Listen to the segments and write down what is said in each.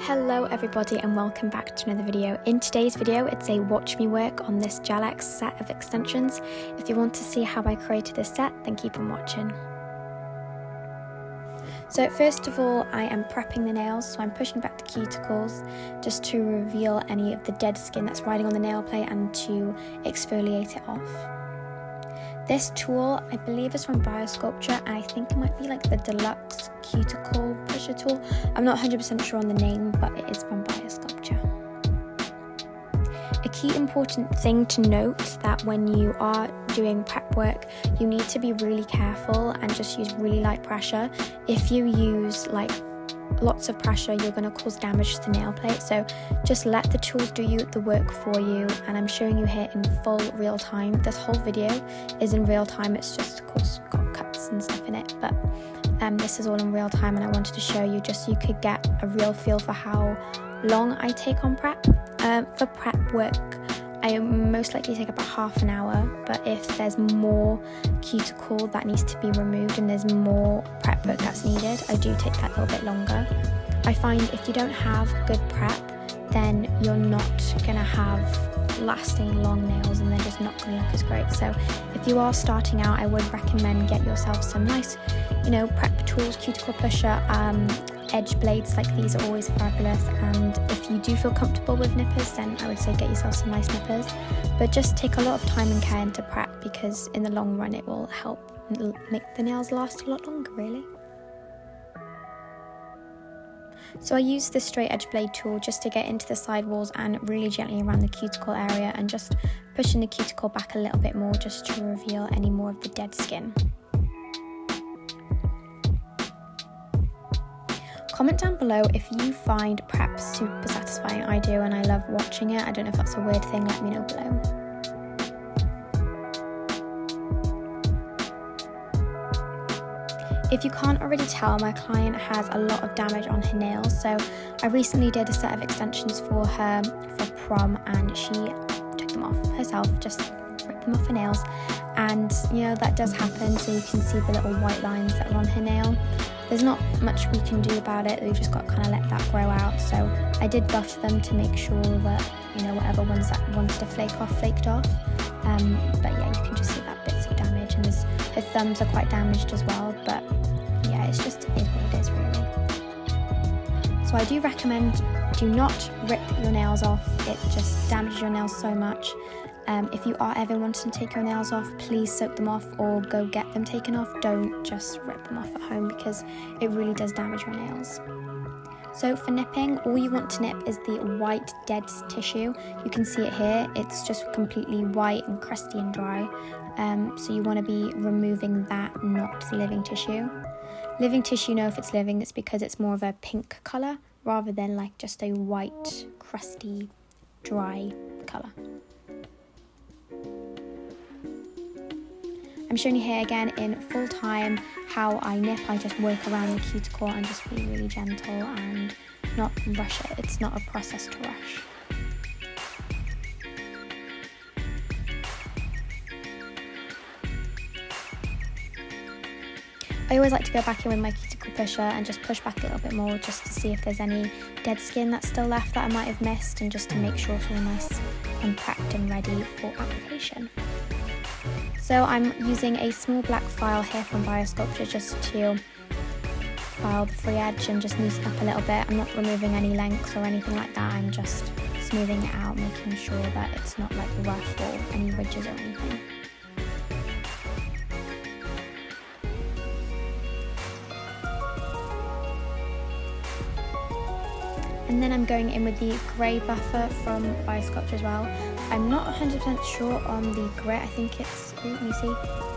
Hello everybody and welcome back to another video. In today's video it's a watch me work on this Gel-X set of extensions. If you want to see how I created this set, then keep on watching. So first of all I am prepping the nails, so I'm pushing back the cuticles just to reveal any of the dead skin that's riding on the nail plate and to exfoliate it off. This tool, I believe, is from Biosculpture, and I think it might be like the deluxe cuticle pusher tool. I'm not 100% sure on the name, but it is from Biosculpture. A key important thing to note that when you are doing prep work, you need to be really careful and just use really light pressure. If you use like lots of pressure, you're going to cause damage to the nail plate, so just let the tools do the work for you. And I'm showing you here in full real time. This whole video is in real time, it's just of course got cuts and stuff in it, but this is all in real time, and I wanted to show you just so you could get a real feel for how long I take on prep. For prep work I most likely take about half an hour, but if there's more cuticle that needs to be removed and there's more prep work that's needed, I do take that a little bit longer. I find if you don't have good prep, then you're not going to have lasting long nails and they're just not going to look as great. So if you are starting out, I would recommend get yourself some nice, prep tools, cuticle pusher, edge blades like these are always fabulous, and if you do feel comfortable with nippers, then I would say get yourself some nice nippers, but just take a lot of time and care into prep, because in the long run it will help make the nails last a lot longer really. So I use this straight edge blade tool just to get into the side walls and really gently around the cuticle area, and just pushing the cuticle back a little bit more just to reveal any more of the dead skin. Comment down below if you find prep super satisfying. I do, and I love watching it. I don't know if that's a weird thing, let me know below. If you can't already tell, my client has a lot of damage on her nails, so I recently did a set of extensions for her for prom, and she took them off herself, just ripped them off her nails, and that does happen, so you can see the little white lines that are on her nail. There's not much we can do about it, we've just got to kind of let that grow out. So I did buff them to make sure that whatever ones that wants to flake off flaked off, but yeah, you can just see that bits of damage, and her thumbs are quite damaged as well, but yeah, it's just what it is really. So I do recommend do not rip your nails off, it just damages your nails so much. If you are ever wanting to take your nails off, please soak them off or go get them taken off. Don't just rip them off at home, because it really does damage your nails. So for nipping, all you want to nip is the white dead tissue. You can see it here, it's just completely white and crusty and dry. So you want to be removing that, not the living tissue. Living tissue, if it's living, it's because it's more of a pink colour rather than like just a white, crusty, dry colour. I'm showing you here again in full time how I nip. I just work around the cuticle and just be really gentle and not rush it. It's not a process to rush. I always like to go back in with my cuticle pusher and just push back a little bit more just to see if there's any dead skin that's still left that I might have missed, and just to make sure it's all nice and prepped and ready for application. So I'm using a small black file here from Biosculpture just to file the free edge and just loosen up a little bit. I'm not removing any lengths or anything like that, I'm just smoothing it out, making sure that it's not like rough or any ridges or anything. And then I'm going in with the grey buffer from Biosculpture as well. I'm not 100% sure on the grit, I think it's, let me see,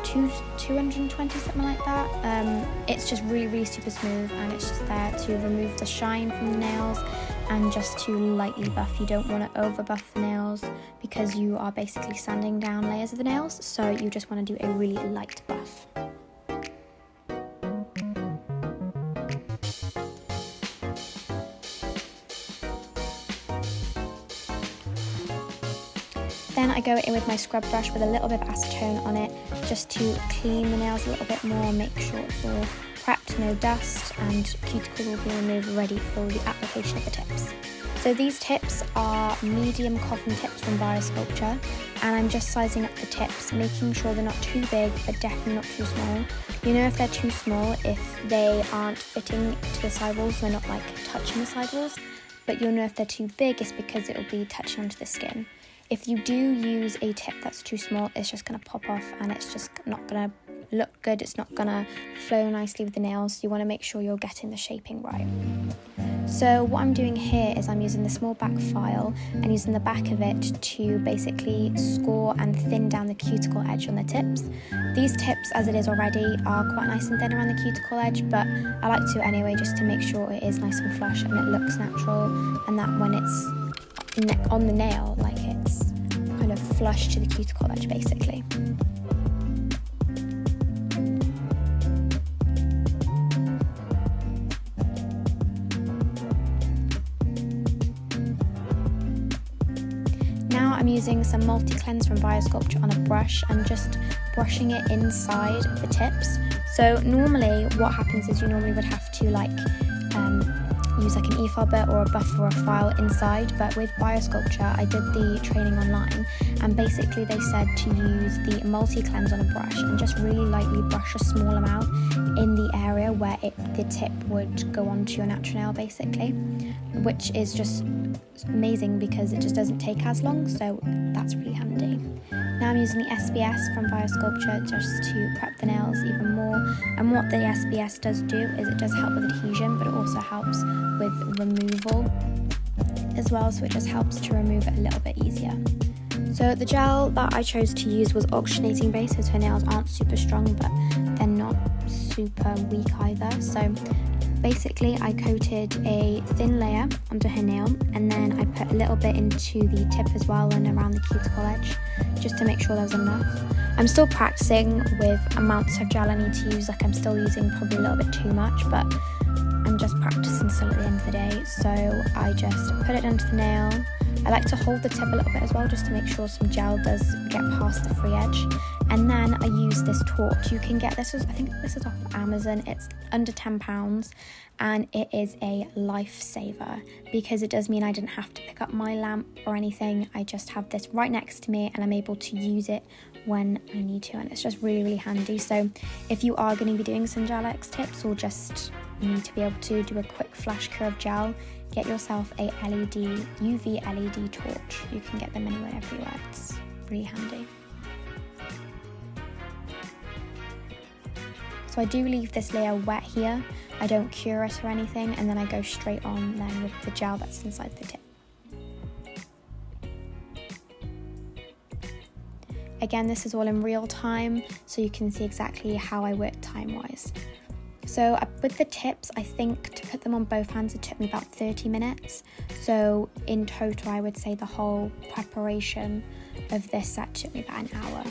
220, something like that. It's just really super smooth, and it's just there to remove the shine from the nails and just to lightly buff. You don't want to over buff the nails because you are basically sanding down layers of the nails, so you just want to do a really light buff. Then I go in with my scrub brush with a little bit of acetone on it, just to clean the nails a little bit more, make sure it's all prepped, no dust, and cuticles will be removed ready for the application of the tips. So these tips are medium cotton tips from Biosculpture, and I'm just sizing up the tips, making sure they're not too big but definitely not too small. You know if they're too small if they aren't fitting to the sidewalls, they're not like touching the sidewalls, but you'll know if they're too big it's because it will be touching onto the skin. If you do use a tip that's too small, it's just going to pop off and it's just not going to look good, it's not going to flow nicely with the nails. You want to make sure you're getting the shaping right. So what I'm doing here is I'm using the small back file and using the back of it to basically score and thin down the cuticle edge on the tips. These tips, as it is already, are quite nice and thin around the cuticle edge, but I like to anyway just to make sure it is nice and flush and it looks natural, and that when it's on the nail, like it's kind of flush to the cuticle edge basically. Now I'm using some multi-cleanse from Biosculpture on a brush and just brushing it inside the tips. So normally what happens is you normally would have to use like an e-fobber or a buffer or a file inside, but with Biosculpture I did the training online and basically they said to use the multi-cleanse on a brush and just really lightly brush a small amount in the area where the tip would go onto your natural nail basically, which is just amazing because it just doesn't take as long, so that's really handy. Now I'm using the SBS from Biosculpture just to prep the nails even more, and what the SBS does do is it does help with adhesion, but it also helps with removal as well, so it just helps to remove it a little bit easier. So the gel that I chose to use was oxygenating base, so her nails aren't super strong but they're not super weak either. So basically I coated a thin layer onto her nail and then I put a little bit into the tip as well and around the cuticle edge just to make sure there was enough. I'm still practicing with amounts of gel I need to use, like I'm still using probably a little bit too much, but I'm just practicing still at the end of the day. So I just put it onto the nail. I like to hold the tip a little bit as well just to make sure some gel does get past the free edge. And then I use this torch. You can get this, I think this is off of Amazon. It's under £10 and it is a lifesaver because it does mean I didn't have to pick up my lamp or anything. I just have this right next to me and I'm able to use it when I need to, and it's just really, really handy. So if you are going to be doing some gel X tips or just need to be able to do a quick flash cure of gel, get yourself a UV LED torch. You can get them anywhere, everywhere. It's really handy. So I do leave this layer wet here. I don't cure it or anything, and then I go straight on then with the gel that's inside the tip. Again, this is all in real time, so you can see exactly how I work time-wise. So with the tips, I think to put them on both hands, it took me about 30 minutes. So in total, I would say the whole preparation of this set took me about an hour.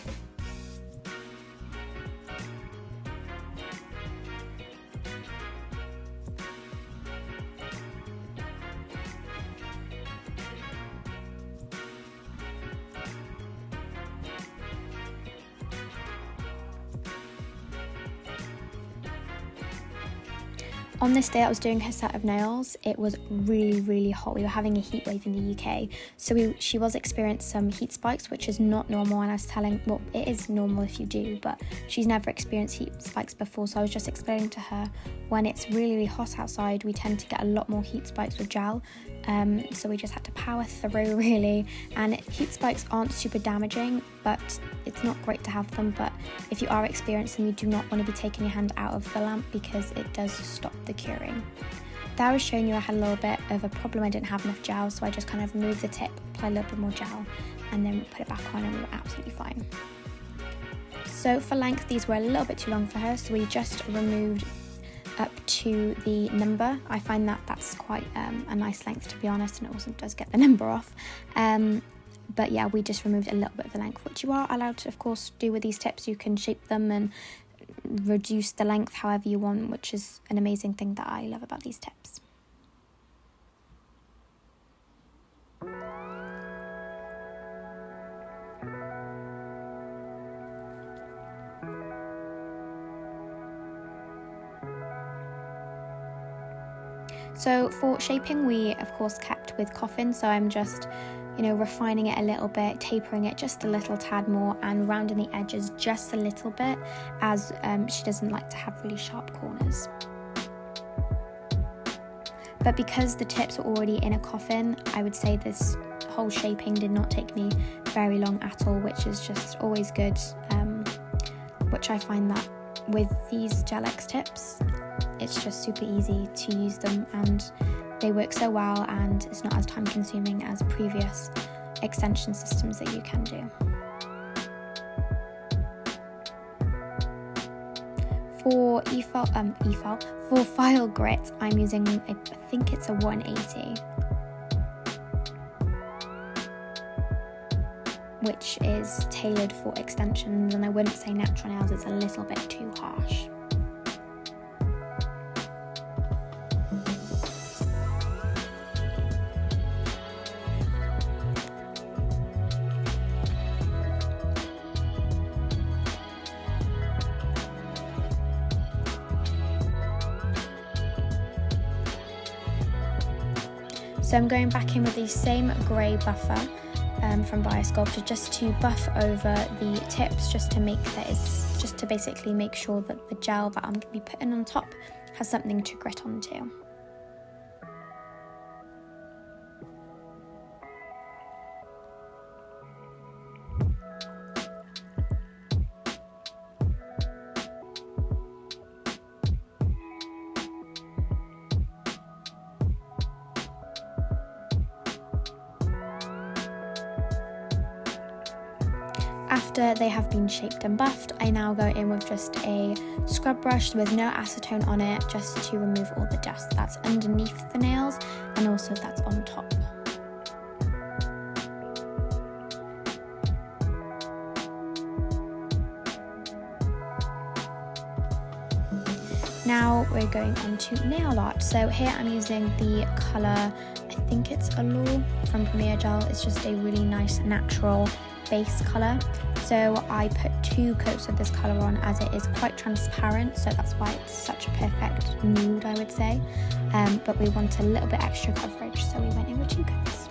On this day I was doing her set of nails, it was really, really hot. We were having a heat wave in the UK, so she was experiencing some heat spikes, which is not normal, and I was telling, well, it is normal if you do, but she's never experienced heat spikes before, so I was just explaining to her when it's really, really hot outside, we tend to get a lot more heat spikes with gel, so we just had to power through really, and heat spikes aren't super damaging, but it's not great to have them, but if you are experiencing them, you do not want to be taking your hand out of the lamp because it does stop the curing. There I was showing you I had a little bit of a problem, I didn't have enough gel, so I just kind of removed the tip, apply a little bit more gel, and then put it back on and we were absolutely fine. So for length, these were a little bit too long for her, so we just removed up to the number. I find that that's quite a nice length, to be honest, and it also does get the number off. But yeah, we just removed a little bit of the length, which you are allowed to, of course, do with these tips. You can shape them and reduce the length however you want, which is an amazing thing that I love about these tips. So for shaping, we of course kept with coffin, so I'm just refining it a little bit, tapering it just a little tad more, and rounding the edges just a little bit, as she doesn't like to have really sharp corners. But because the tips are already in a coffin, I would say this whole shaping did not take me very long at all, which is just always good, which I find that with these Gel X tips, it's just super easy to use them, and they work so well, and it's not as time consuming as previous extension systems that you can do. For for file grit, I'm using, I think it's a 180, which is tailored for extensions, and I wouldn't say natural nails, it's a little bit too harsh. So I'm going back in with the same grey buffer from Biosculpture, just to buff over the tips, just to basically make sure that the gel that I'm going to be putting on top has something to grit onto. After they have been shaped and buffed, I now go in with just a scrub brush with no acetone on it, just to remove all the dust that's underneath the nails and also that's on top. Now we're going on to nail art. So here I'm using the colour, I think it's Allure from Premier Gel. It's just a really nice natural base colour. So I put 2 coats of this colour on, as it is quite transparent, so that's why it's such a perfect nude, I would say. But we want a little bit extra coverage, so we went in with 2 coats.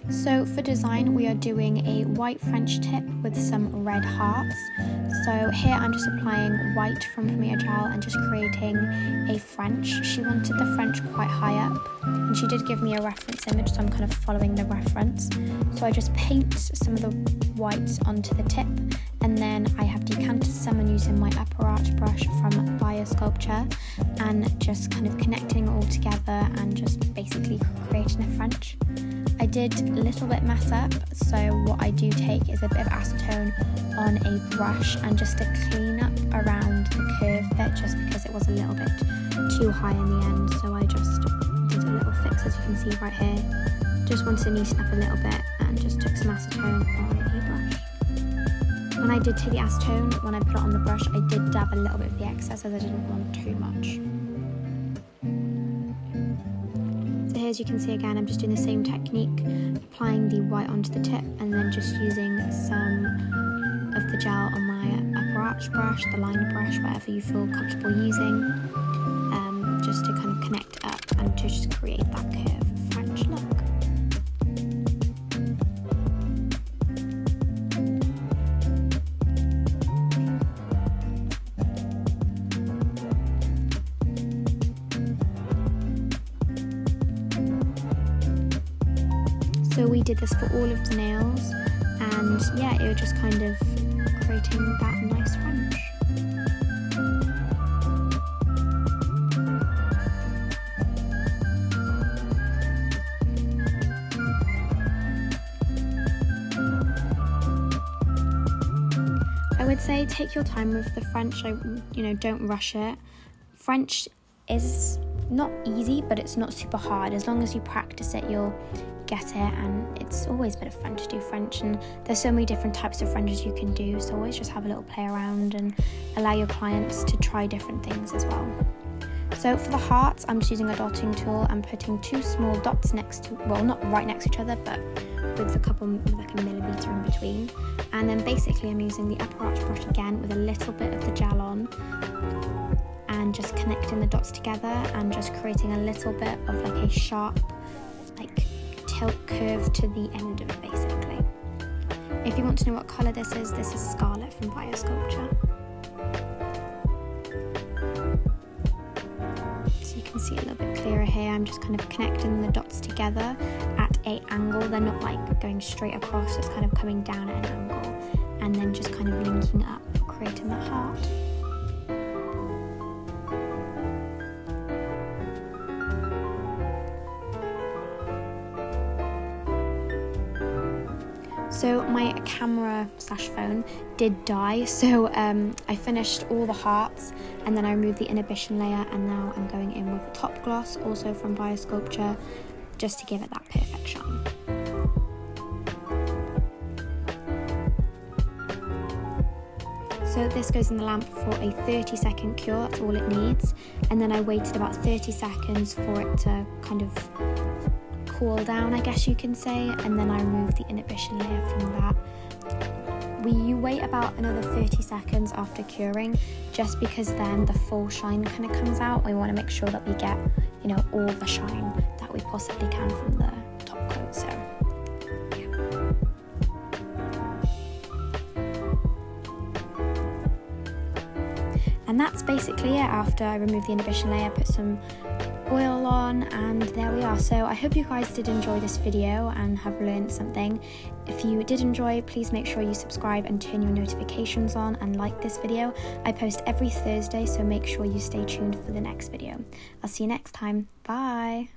So for design, we are doing a white French tip with some red hearts. So here I'm just applying white from Premier Gel and just creating a French. She wanted the French quite high up, and she did give me a reference image, so I'm kind of following the reference. So I just paint some of the whites onto the tip, and then I have decanted some and using my upper arch brush from Biosculpture, and just kind of connecting it all together and just basically creating a French. I did a little bit mess up, so what I do take is a bit of acetone on a brush and just to clean up around the curve bit, just because it was a little bit too high in the end. So I just did a little fix, as you can see right here. Just wanted to neaten up a little bit and just took some acetone on a brush. When I did take the acetone, when I put it on the brush, I did dab a little bit of the excess, as I didn't want too much. Here, as you can see again, I'm just doing the same technique, applying the white onto the tip and then just using some of the gel on my upper arch brush, the liner brush, whatever you feel comfortable using, just to kind of connect up and to just create that curved French look. So we did this for all of the nails, and yeah, it was just kind of creating that nice French. I would say take your time with the French. Don't rush it. French is not easy, but it's not super hard. As long as you practice it, you'll get it, and it's always a bit of fun to do French, and there's so many different types of Frenches you can do, so always just have a little play around and allow your clients to try different things as well. So for the hearts, I'm just using a dotting tool and putting 2 small dots not right next to each other, but with like a millimetre in between. And then basically I'm using the upper arch brush again with a little bit of the gel on, and just connecting the dots together and just creating a little bit of like a sharp tilt curve to the end of it basically. If you want to know what colour this is Scarlet from Biosculpture. So you can see a little bit clearer here. I'm just kind of connecting the dots together at an angle. They're not like going straight across, it's kind of coming down at an angle, and then just kind of linking up, creating the heart. So my camera/phone did die, so I finished all the hearts, and then I removed the inhibition layer, and now I'm going in with a top gloss, also from Biosculpture, just to give it that perfect shine. So this goes in the lamp for a 30-second cure, that's all it needs, and then I waited about 30 seconds for it to kind of cool down, I guess you can say, and then I removed the inhibition layer from that. You wait about another 30 seconds after curing, just because then the full shine kind of comes out. We want to make sure that we get, all the shine that we possibly can from the top coat. So yeah. And that's basically it. After I removed the inhibition layer, put some oil on, and there we are. So I hope you guys did enjoy this video and have learned something. If you did enjoy, please make sure you subscribe and turn your notifications on and like this video. I post every Thursday, so make sure you stay tuned for the next video. I'll see you next time. Bye.